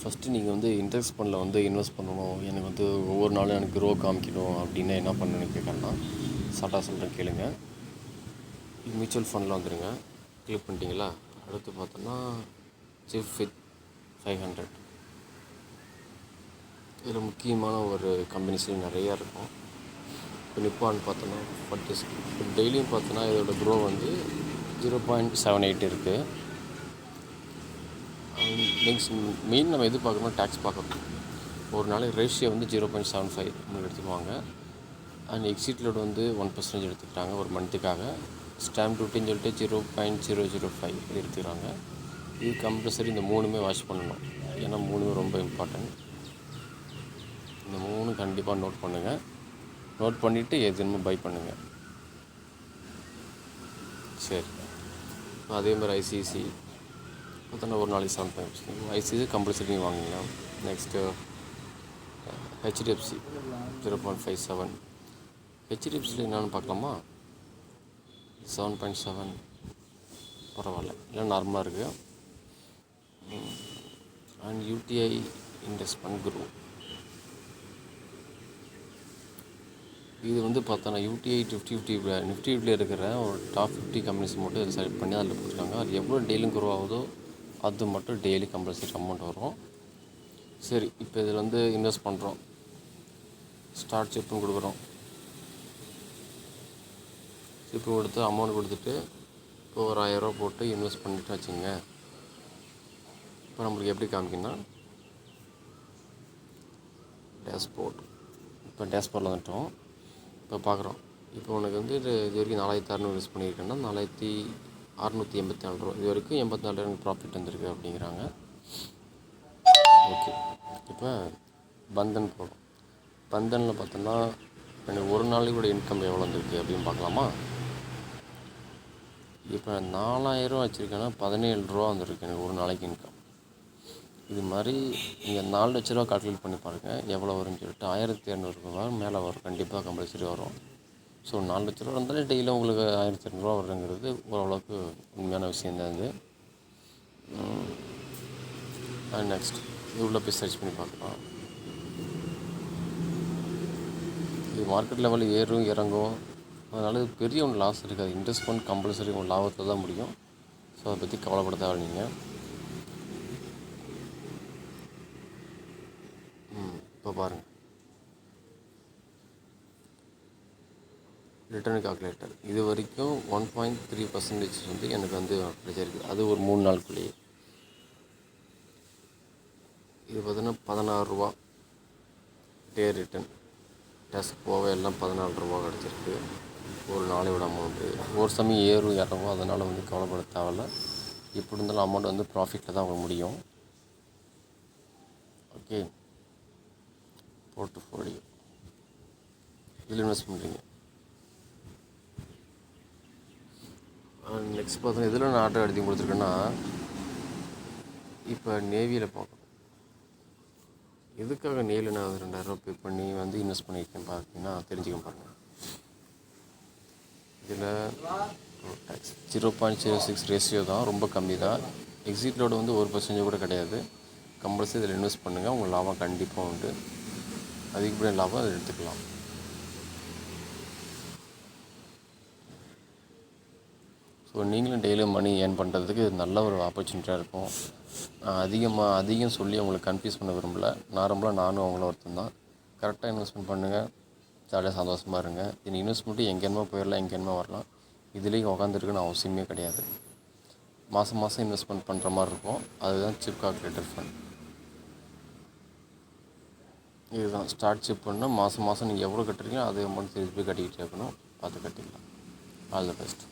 First நீங்கள் வந்து interest ஃபண்டில் வந்து இன்வெஸ்ட் பண்ணணும், எனக்கு வந்து ஒவ்வொரு நாளும் எனக்கு க்ரோ காமிக்கணும் அப்படின்னா என்ன பண்ணணும்னு கேட்குறேன்னா ஷார்ட்டாக சொல்கிறேன் கேளுங்க. மியூச்சுவல் ஃபண்டில் வந்துடுங்க. கிளிக் பண்ணிட்டீங்களா? அடுத்து பார்த்தோன்னா சிப் வித் 500. இதில் முக்கியமான ஒரு கம்பெனிஸில் நிறையா இருக்கும். இப்போ நிப்பான்னு பார்த்தோன்னா இப்போ டெய்லியும் பார்த்தோன்னா இதோட க்ரோ வந்து 0.78 இருக்குது. நெக்ஸ்ட் மெயின் நம்ம எது பார்க்கணும்னா டேக்ஸ் பார்க்கணும். ஒரு நாளைக்கு ரேஷியோ வந்து 0.75 எடுத்துக்குவாங்க. அண்ட் எக்ஸிட் லோடு வந்து 1% எடுத்துக்கிட்டாங்க ஒரு மந்த்துக்காக. ஸ்டாம்ப் டியூட்டின்னு சொல்லிட்டு 0.005 எடுத்துக்கிறாங்க. இது கம்பல்சரி இந்த மூணுமே வாட்ச் பண்ணணும், ஏன்னா மூணுமே ரொம்ப இம்பார்ட்டன்ட். இந்த மூணு கண்டிப்பாக நோட் பண்ணுங்கள். நோட் பண்ணிவிட்டு எதுன்னு பை பண்ணுங்கள். சரி, அதே மாதிரி ஐசிசி பார்த்தோன்னா ஒரு நாளைக்கு 7 ஐசிசி கம்பல்சரி வாங்கிக்கலாம். Next HDFC 0.57. ஹெச்டிஎஃப்சியில் என்னென்னு பார்க்கலாமா? 7.7 பரவாயில்ல, இல்லை நார்மலாக இருக்குது. அண்ட் யூடிஐ இன்வெஸ்ட்மெண்ட் குரூப் இது வந்து பார்த்தோன்னா யூடிஐ நிஃப்டியில் இருக்கிற ஒரு டாப் 50 கம்பெனிஸ் மட்டும் இதில் செலக்ட் பண்ணி அதில் கொடுத்துருக்காங்க. அது எவ்வளோ டெய்லியும் குரோ ஆகுதோ அது மட்டும் டெய்லி கம்பல்சரி அமௌண்ட் வரும். சரி, இப்போ இதில் வந்து இன்வெஸ்ட் பண்ணுறோம். ஸ்டார்ட் சிப்புன்னு கொடுக்குறோம். சிப்பு கொடுத்து அமௌண்ட் கொடுத்துட்டு இப்போ ஒரு 1000 போட்டு இன்வெஸ்ட் பண்ணிட்டு வச்சுங்க. இப்போ நம்மளுக்கு எப்படி காமிக்குன்னா டேஷ்போர்ட். இப்போ டேஷ்போர்டில் வந்துட்டோம். இப்போ பார்க்குறோம். இப்போ உனக்கு வந்து இது வரைக்கும் 4600 இன்வெஸ்ட் பண்ணியிருக்கேன்னா 4684 ரூபா இது வரைக்கும் 84 எனக்கு ப்ராஃபிட் வந்திருக்கு அப்படிங்கிறாங்க. ஓகே, இப்போ பந்தன் போடும். பந்தனில் பார்த்தோன்னா எனக்கு ஒரு நாளைக்கு கூட இன்கம் எவ்வளோ வந்திருக்கு அப்படின்னு பார்க்கலாமா? இப்போ 4000 வச்சுருக்கேன்னா 17 ரூபா வந்திருக்கு எனக்கு ஒரு நாளைக்கு இன்கம். இது மாதிரி நீங்கள் 4 லட்ச ரூபா கால்குலேட் பண்ணி பாருங்கள் எவ்வளோ வரும்னு சொல்லிட்டு. 1200 ரூபா மேலே வரும், கண்டிப்பாக கம்பல்சரி வரும். ஸோ 4 லட்ச ரூபா இருந்தாலே டெய்லியும் உங்களுக்கு 1200 வருங்கிறது ஓரளவுக்கு உண்மையான விஷயந்தான் இது. அண்ட் நெக்ஸ்ட் இது உள்ளே போய் சர்ச் பண்ணி பார்க்கலாம். இது மார்க்கெட் லெவலில் ஏறும் இறங்கும், அதனால் பெரிய ஒன்று லாஸ் இருக்காது. இன்ட்ரெஸ்ட் ஃபண்ட் கம்பல்சரி உங்கள் லாபத்தில் தான் முடியும். ஸோ அதை பற்றி கவலைப்பட தேவை நீங்கள். இப்போ பாருங்கள், ரிட்டர்ன் கால்குலேட்டர் இது வரைக்கும் 1.3% வந்து எனக்கு வந்து கிடைச்சிருக்கு. அது ஒரு 3 நாளுக்குள்ளேயே. இது பார்த்தீங்கன்னா 16 ரூபா டே ரிட்டன் டேக்ஸ் போக எல்லாம் 14 ரூபா கிடச்சிருக்கு ஒரு நாளையோட அமௌண்ட்டு. ஒரு சமயம் ஏறும் இறங்கும், அதனால் வந்து கவலைப்பட தேவையில்ல. எப்படி இருந்தாலும் அமௌண்ட் வந்து ப்ராஃபிட்டில் தான் வாங்க முடியும். ஓகே, போர்ட்ஃபோலியோ இதில் இன்வெஸ்ட் பண்ணுறீங்க. நெக்ஸ்ட் பார்த்தோன்னா இதில் நான் ஆர்டர் எழுதி கொடுத்துருக்கேன்னா இப்போ நேவியில் பார்க்கணும். எதுக்காக நேவியில் நான் 2000 ரூபா பே பண்ணி வந்து இன்வெஸ்ட் பண்ணியிருக்கேன் பார்த்தீங்கன்னா தெரிஞ்சுக்க பாருங்கள். இதில் டேக்ஸ் 0.06 ரேஷியோ தான், ரொம்ப கம்மி தான். எக்ஸிட் லோடு வந்து 1% கூட கிடையாது. கம்பல்சரி இதில் இன்வெஸ்ட் பண்ணுங்கள், உங்கள் லாபம் கண்டிப்பாக உண்டு. அதிகப்படியான லாபம் அதை எடுத்துக்கலாம். ஸோ நீங்களும் டெய்லியும் மணி ஏர்ன் பண்ணுறதுக்கு இது நல்ல ஒரு ஆப்பர்ச்சுனிட்டியாக இருக்கும். அதிகம் சொல்லி அவங்களுக்கு கன்ஃபியூஸ் பண்ண விரும்பல. நார்மலாக நானும் அவங்கள ஒருத்தன் தான். கரெக்டாக இன்வெஸ்ட்மெண்ட் பண்ணுங்கள், ஜாலியாக சந்தோஷமாக இருங்க. இது இன்வெஸ்ட்மெண்ட்டு எங்கேருமே போயிடலாம், எங்கேருமே வரலாம். இதுலேயும் உட்காந்துருக்குன்னு அவசியமே கிடையாது. மாதம் இன்வெஸ்ட்மெண்ட் பண்ணுற மாதிரி இருக்கும். அதுதான் சிப் கால்குலேட்டர் ஃபண்ட். இதுதான் ஸ்டார்ட் சிப் பண்ணால் மாதம் நீங்கள் எவ்வளோ கட்டுறீங்களோ அதே அமௌண்ட் திருப்பி கட்டிக்கிட்டே இருக்கணும். பார்த்து கட்டிக்கலாம். All the best.